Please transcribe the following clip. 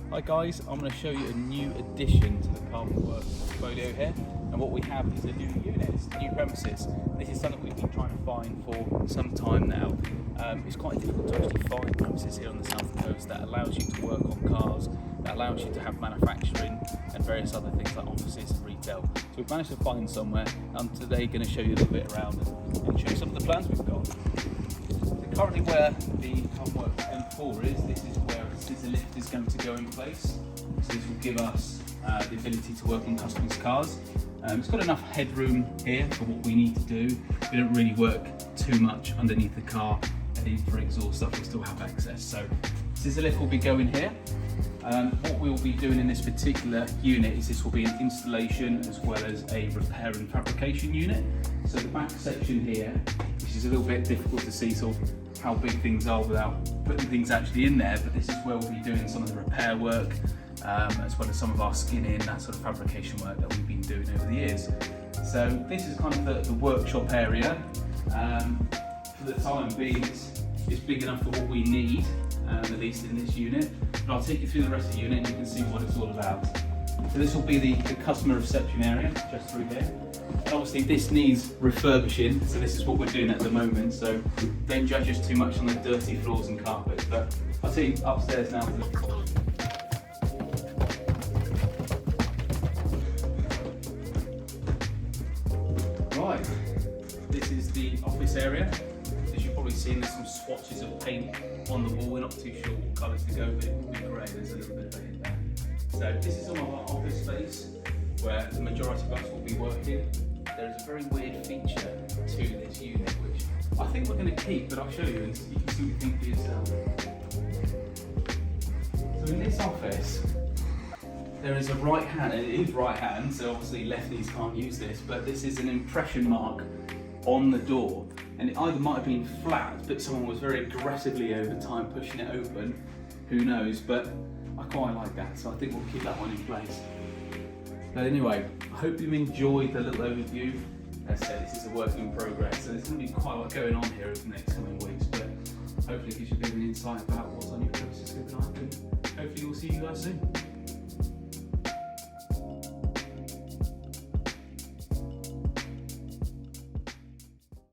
Hi guys, I'm going to show you a new addition to the Carbonwurks portfolio here, and what we have is a new unit, it's new premises. This is something we've been trying to find for some time now. It's quite difficult to actually find premises here on the south coast that allows you to work on cars, that allows you to have manufacturing and various other things like offices and retail. So we've managed to find somewhere. I'm today going to show you a little bit around and show you some of the plans we've got. So currently where the Carbonwurks M4 is, this is where a scissor lift is going to go in place. So this will give us the ability to work on customers' cars. It's got enough headroom here for what we need to do. We don't really work too much underneath the car, and even for exhaust stuff we still have access. So scissor lift will be going here. What we will be doing in this particular unit is this will be an installation as well as a repair and fabrication unit. So the back section here, which is a little bit difficult to see sort of how big things are without putting things actually in there, but this is where we'll be doing some of the repair work, as well as some of our skinning, that sort of fabrication work that we've been doing over the years. So this is kind of the workshop area. For the time being, it's big enough for what we need, at least in this unit. But I'll take you through the rest of the unit and you can see what it's all about. So this will be the customer reception area, just through here. And obviously this needs refurbishing, so this is what we're doing at the moment. So don't judge us too much on the dirty floors and carpets. But I'll take you upstairs now. Right, this is the office area. As you've probably seen, there's some swatches of paint on the wall. We're not too sure what colours to go with. It will be grey, there's a little bit of a hint there. So this is some of our office space where the majority of us will be working. There is a very weird feature to this unit which I think we're going to keep, but I'll show you and you can see what you think for yourself. So in this office, there is a right hand, and it is right hand, so obviously lefties can't use this, but this is an impression mark on the door, and it either might have been flat, but someone was very aggressively over time pushing it open, who knows, but I quite like that, so I think we'll keep that one in place. But anyway, I hope you enjoyed the little overview. As I said, this is a work in progress, so there's going to be quite a lot going on here over the next coming weeks, but hopefully it gives you a bit of an insight about what's on your premises coming up, and hopefully we'll see you guys soon.